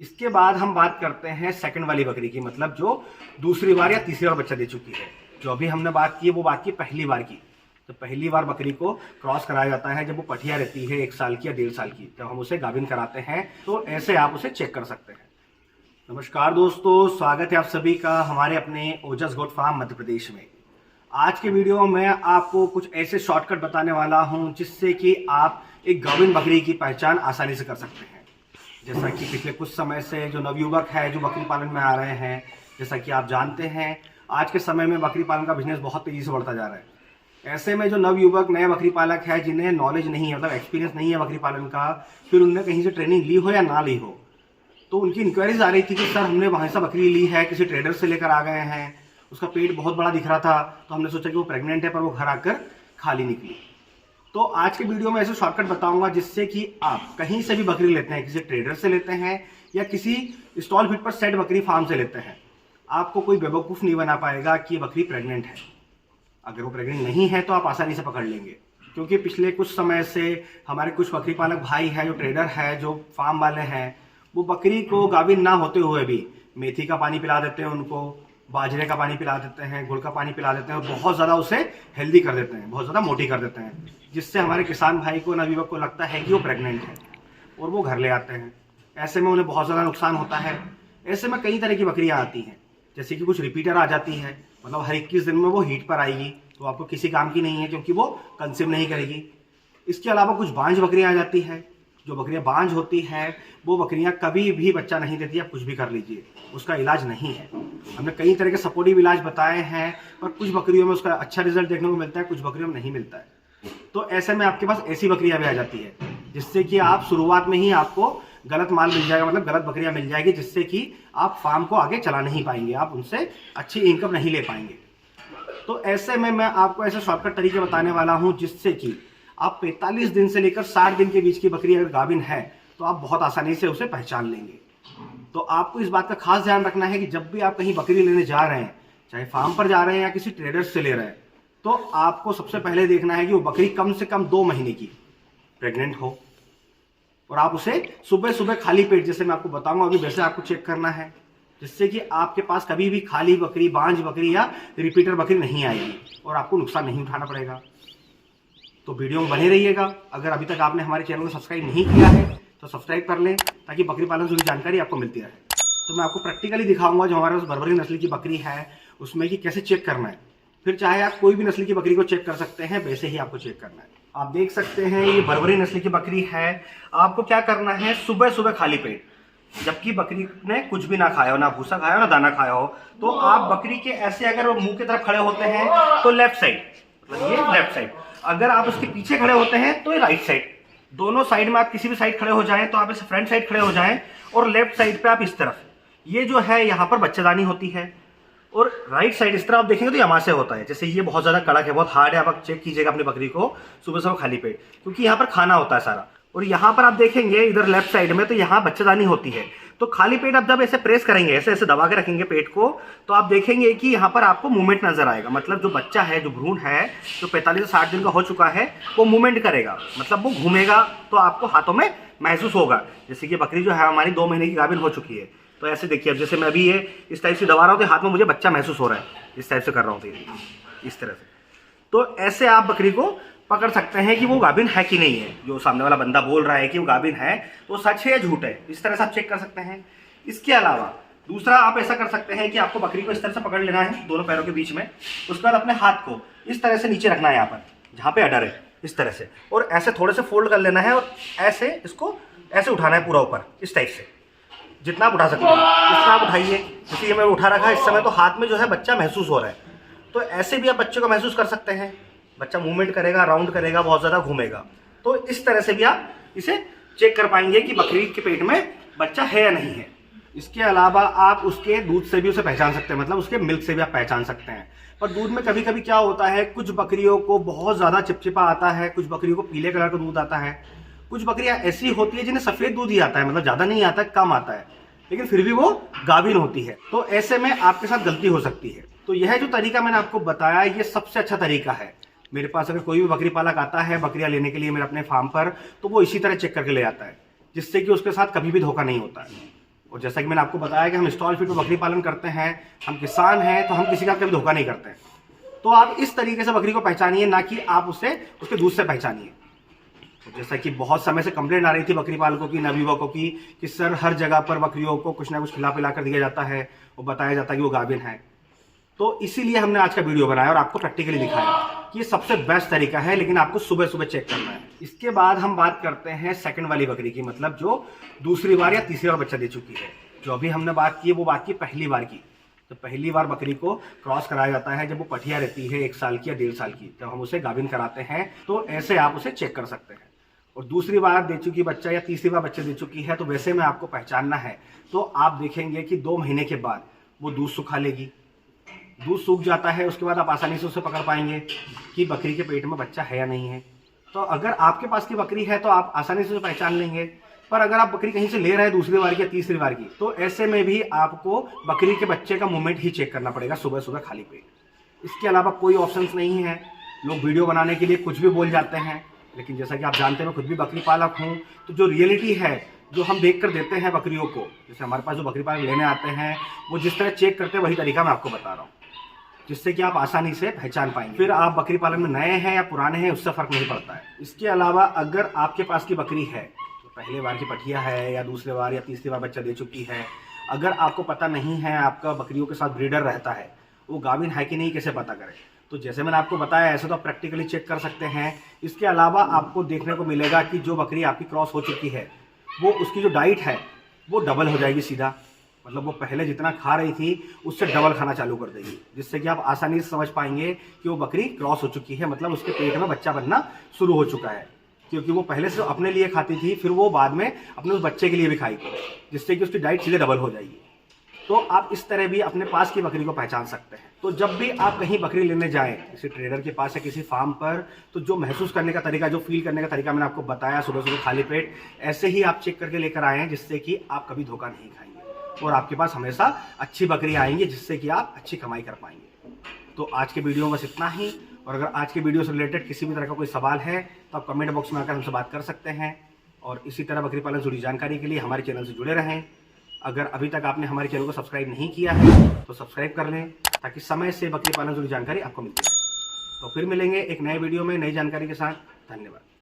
इसके बाद हम बात करते हैं सेकंड वाली बकरी की, मतलब जो दूसरी बार या तीसरी बार बच्चा दे चुकी है। जो अभी हमने बात की है वो बात की पहली बार की। तो पहली बार बकरी को क्रॉस कराया जाता है जब वो पठिया रहती है 1 साल की या 1.5 साल की, जब हम उसे गाभिन कराते हैं तो ऐसे आप उसे चेक कर सकते हैं। नमस्कार दोस्तों, स्वागत है आप सभी का हमारे अपने ओजस गोट फार्म मध्य प्रदेश में। आज के वीडियो में आपको कुछ ऐसे शॉर्टकट बताने वाला हूं जिससे कि आप एक गाभिन बकरी की पहचान आसानी से कर सकते हैं। जैसा कि पिछले कुछ समय से जो नवयुवक है जो बकरी पालन में आ रहे हैं, जैसा कि आप जानते हैं आज के समय में बकरी पालन का बिजनेस बहुत तेजी से बढ़ता जा रहा है। ऐसे में जो नवयुवक नए बकरी पालक है जिन्हें नॉलेज नहीं है, मतलब एक्सपीरियंस नहीं है बकरी पालन का, फिर उनने कहीं से ट्रेनिंग ली हो या ना ली हो, तो उनकी इंक्वायरीज आ रही थी कि सर हमने वहाँ से बकरी ली है, किसी ट्रेडर से लेकर आ गए हैं, उसका पेट बहुत बड़ा दिख रहा था तो हमने सोचा कि वो प्रेग्नेंट है, पर वो घर आकर खाली निकली। तो आज के वीडियो में ऐसे शॉर्टकट बताऊंगा जिससे कि आप कहीं से भी बकरी लेते हैं, किसी ट्रेडर से लेते हैं या किसी स्टॉल फीड पर सेट बकरी फार्म से लेते हैं, आपको कोई बेवकूफ़ नहीं बना पाएगा कि ये बकरी प्रेग्नेंट है। अगर वो प्रेग्नेंट नहीं है तो आप आसानी से पकड़ लेंगे, क्योंकि पिछले कुछ समय से हमारे कुछ बकरी पालक भाई हैं, जो ट्रेडर है, जो फार्म वाले हैं, वो बकरी को गाभिन ना होते हुए भी मेथी का पानी पिला देते हैं, उनको बाजरे का पानी पिला देते हैं, गुड़ का पानी पिला देते हैं और बहुत ज़्यादा उसे हेल्दी कर देते हैं, बहुत ज़्यादा मोटी कर देते हैं, जिससे हमारे किसान भाई को, नवयुवक को लगता है कि वो प्रेग्नेंट है और वो घर ले आते हैं। ऐसे में उन्हें बहुत ज़्यादा नुकसान होता है। ऐसे में कई तरह की बकरियाँ आती हैं, जैसे कि कुछ रिपीटर आ जाती है, मतलब हर 21 दिन में वो हीट पर आएगी, तो आपको किसी काम की नहीं है क्योंकि वो कंसीव नहीं करेगी। इसके अलावा कुछ बांझ बकरियाँ आ जाती हैं। जो बकरियाँ बांझ होती है वो बकरियाँ कभी भी बच्चा नहीं देती, आप कुछ भी कर लीजिए, उसका इलाज नहीं है। हमने कई तरह के सपोर्टिव इलाज बताए हैं, पर कुछ बकरियों में उसका अच्छा रिजल्ट देखने को मिलता है, कुछ बकरियों में नहीं मिलता है। तो ऐसे में आपके पास ऐसी बकरियाँ भी आ जाती है जिससे कि आप शुरुआत में ही आपको गलत माल मिल जाएगा, मतलब गलत बकरियाँ मिल जाएगी, जिससे कि आप फार्म को आगे चला नहीं पाएंगे, आप उनसे अच्छी इनकम नहीं ले पाएंगे। तो ऐसे में मैं आपको ऐसे शॉर्टकट तरीके बताने वाला हूं जिससे कि आप 45 दिन से लेकर 60 दिन के बीच की बकरी अगर गाभिन है तो आप बहुत आसानी से उसे पहचान लेंगे। तो आपको इस बात का खास ध्यान रखना है कि जब भी आप कहीं बकरी लेने जा रहे हैं, चाहे फार्म पर जा रहे हैं या किसी ट्रेडर से ले रहे हैं, तो आपको सबसे पहले देखना है कि वो बकरी कम से कम 2 महीने की प्रेग्नेंट हो और आप उसे सुबह सुबह खाली पेट, जैसे मैं आपको बताऊंगा अभी, वैसे आपको चेक करना है, जिससे कि आपके पास कभी भी खाली बकरी, बांझ बकरी या रिपीटर बकरी नहीं आएगी और आपको नुकसान नहीं उठाना पड़ेगा। तो वीडियो में बने रहिएगा। अगर अभी तक आपने हमारे चैनल को सब्सक्राइब नहीं किया है तो सब्सक्राइब कर लें, ताकि बकरी पालन से जुड़ी जानकारी आपको मिलती रहे। तो मैं आपको प्रैक्टिकली दिखाऊंगा जो हमारे पास बर्बरी नस्ल की बकरी है उसमें कि कैसे चेक करना है। फिर चाहे आप कोई भी नस्ल की बकरी को चेक कर सकते हैं, वैसे ही आपको चेक करना है। आप देख सकते हैं ये बर्बरी नस्ल की बकरी है। आपको क्या करना है, सुबह सुबह खाली पेट, जबकि बकरी ने कुछ भी ना खाया हो, ना भूसा खाया हो, ना दाना खाया हो, तो आप बकरी के ऐसे अगर मुंह की तरफ खड़े होते हैं तो लेफ्ट साइड, मतलब ये लेफ्ट साइड, अगर आप उसके पीछे खड़े होते हैं तो ये राइट साइड। दोनों साइड में आप किसी भी साइड खड़े हो जाएं, तो आप इस फ्रंट साइड खड़े हो जाएं और लेफ्ट साइड पे आप इस तरफ, ये जो है यहाँ पर बच्चेदानी होती है, और राइट साइड इस तरह आप देखेंगे तो यहाँ से होता है। जैसे ये बहुत ज्यादा कड़क है, बहुत हार्ड है, आप चेक कीजिएगा अपनी बकरी को सुबह सुबह खाली पेट, क्योंकि यहाँ पर खाना होता है सारा। और यहाँ पर आप देखेंगे इधर लेफ्ट साइड में, तो यहाँ बच्चेदानी होती है। तो खाली पेट आप जब ऐसे प्रेस करेंगे, ऐसे ऐसे दबा के रखेंगे पेट को, तो आप देखेंगे कि यहाँ पर आपको मूवमेंट नजर आएगा। मतलब जो बच्चा है, जो भ्रूण है, जो 45 से 60 दिन का हो चुका है, वो मूवमेंट करेगा, मतलब वो घूमेगा, तो आपको हाथों में महसूस होगा। जैसे कि बकरी जो है हमारी 2 महीने की गाभिन हो चुकी है, तो ऐसे देखिए, अब जैसे मैं अभी ये इस टाइप से दबा रहा हूँ तो हाथ में मुझे बच्चा महसूस हो रहा है, इस टाइप से कर रहा हूँ तो इस तरह से। तो ऐसे आप बकरी को पकड़ सकते हैं कि वो गाभिन है कि नहीं है। जो सामने वाला बंदा बोल रहा है कि वो गाभिन है, तो सच है या झूठ है, इस तरह से आप चेक कर सकते हैं। इसके अलावा दूसरा आप ऐसा कर सकते हैं कि आपको बकरी को इस तरह से पकड़ लेना है दोनों पैरों के बीच में, उसके बाद अपने हाथ को इस तरह से नीचे रखना है, यहाँ पर जहाँ पे अडर है, इस तरह से, और ऐसे थोड़े से फोल्ड कर लेना है और ऐसे इसको ऐसे उठाना है पूरा ऊपर, इस टाइप से, जितना आप उठा सकते हैं इतना आप उठाइए। जैसे ये मैं उठा रखा है इस समय, तो हाथ में जो है बच्चा महसूस हो रहा है, तो ऐसे भी आप बच्चे को महसूस कर सकते हैं। बच्चा मूवमेंट करेगा, राउंड करेगा, बहुत ज़्यादा घूमेगा, तो इस तरह से भी आप इसे चेक कर पाएंगे कि बकरी के पेट में बच्चा है या नहीं है। इसके अलावा आप उसके दूध से भी उसे पहचान सकते हैं, मतलब उसके मिल्क से भी आप पहचान सकते हैं। पर दूध में कभी कभी क्या होता है, कुछ बकरियों को बहुत ज़्यादा चिपचिपा आता है, कुछ बकरियों को पीले कलर का दूध आता है, कुछ बकरियां ऐसी होती है जिन्हें सफ़ेद दूध ही आता है, मतलब ज़्यादा नहीं आता है, कम आता है, लेकिन फिर भी वो गाभिन होती है। तो ऐसे में आपके साथ गलती हो सकती है। तो यह जो तरीका मैंने आपको बताया, ये सबसे अच्छा तरीका है। मेरे पास अगर कोई भी बकरी पालक आता है बकरियां लेने के लिए मेरे अपने फार्म पर, तो वो इसी तरह चेक करके ले आता है, जिससे कि उसके साथ कभी भी धोखा नहीं होता है। और जैसा कि मैंने आपको बताया कि हम स्टॉल फीड पर बकरी पालन करते हैं, हम किसान हैं, तो हम किसी का कभी धोखा नहीं करते हैं। तो आप इस तरीके से बकरी को पहचानिए, ना कि आप उसे उसके दूध से पहचानिए। तो जैसा कि बहुत समय से कंप्लेंट आ रही थी बकरी पालकों की, नवयुवकों की, कि सर हर जगह पर बकरियों को कुछ ना कुछ खिला पिला कर दिया जाता है और बताया जाता है कि वो गाभिन है। तो इसीलिए हमने आज का वीडियो बनाया और आपको प्रैक्टिकली दिखाया कि ये सबसे बेस्ट तरीका है, लेकिन आपको सुबह सुबह चेक करना है। इसके बाद हम बात करते हैं सेकंड वाली बकरी की, मतलब जो दूसरी बार या तीसरी बार बच्चा दे चुकी है। जो अभी हमने बात की है वो बात की पहली बार की। तो पहली बार बकरी को क्रॉस कराया जाता है जब वो पठिया रहती है 1 साल की या 1.5 साल की, जब हम उसे गाभिन कराते हैं। तो ऐसे आप उसे चेक कर सकते हैं। और दूसरी बार दे चुकी बच्चा या तीसरी बार बच्चा दे चुकी है, तो वैसे में आपको पहचानना है। तो आप देखेंगे कि 2 महीने के बाद वो दूध सुखा लेगी। दूध सूख जाता है, उसके बाद आप आसानी से उसे पकड़ पाएंगे कि बकरी के पेट में बच्चा है या नहीं है। तो अगर आपके पास की बकरी है तो आप आसानी से उसे पहचान लेंगे। पर अगर आप बकरी कहीं से ले रहे हैं दूसरी बार की या तीसरी बार की, तो ऐसे में भी आपको बकरी के बच्चे का मूवमेंट ही चेक करना पड़ेगा सुबह सुबह खाली पेट। इसके अलावा कोई ऑप्शंस नहीं है। लोग वीडियो बनाने के लिए कुछ भी बोल जाते हैं, लेकिन जैसा कि आप जानते हैं मैं खुद भी बकरी पालक हूँ। तो जो रियलिटी है, जो हम देख कर देते हैं बकरियों को, जैसे हमारे पास जो बकरी पालक लेने आते हैं, वो जिस तरह चेक करते हैं वही तरीका मैं आपको बता रहा हूँ, जिससे कि आप आसानी से पहचान पाएंगे। फिर आप बकरी पालन में नए हैं या पुराने हैं, उससे फर्क नहीं पड़ता है। इसके अलावा अगर आपके पास की बकरी है, तो पहले बार की पठिया है या दूसरे बार या तीसरी बार बच्चा दे चुकी है, अगर आपको पता नहीं है, आपका बकरियों के साथ ब्रीडर रहता है, वो गाभिन है कि नहीं कैसे पता करें? तो जैसे मैंने आपको बताया, ऐसे तो आप प्रैक्टिकली चेक कर सकते हैं। इसके अलावा आपको देखने को मिलेगा कि जो बकरी आपकी क्रॉस हो चुकी है, वो उसकी जो डाइट है वो डबल हो जाएगी सीधा। मतलब वो पहले जितना खा रही थी उससे डबल खाना चालू कर देगी, जिससे कि आप आसानी से समझ पाएंगे कि वो बकरी क्रॉस हो चुकी है, मतलब उसके पेट में बच्चा बनना शुरू हो चुका है। क्योंकि वो पहले से अपने लिए खाती थी, फिर वो बाद में अपने उस बच्चे के लिए भी खाएगी, जिससे कि उसकी डाइट सीधे डबल हो जाएगी। तो आप इस तरह भी अपने पास की बकरी को पहचान सकते हैं। तो जब भी आप कहीं बकरी लेने जाएं, किसी ट्रेडर के पास या किसी फार्म पर, तो जो महसूस करने का तरीका, जो फील करने का तरीका मैंने आपको बताया सुबह सुबह खाली पेट, ऐसे ही आप चेक करके लेकर आए हैं, जिससे कि आप कभी धोखा नहीं खाएंगे और आपके पास हमेशा अच्छी बकरी आएंगी, जिससे कि आप अच्छी कमाई कर पाएंगे। तो आज के वीडियो में बस इतना ही। और अगर आज के वीडियो से रिलेटेड किसी भी तरह का कोई सवाल है तो आप कमेंट बॉक्स में आकर हमसे बात कर सकते हैं। और इसी तरह बकरी पालन से जुड़ी जानकारी के लिए हमारे चैनल से जुड़े रहें। अगर अभी तक आपने हमारे चैनल को सब्सक्राइब नहीं किया है तो सब्सक्राइब कर लें, ताकि समय से बकरी पालन से जुड़ी जानकारी आपको मिलती रहे। तो फिर मिलेंगे एक नए वीडियो में नई जानकारी के साथ। धन्यवाद।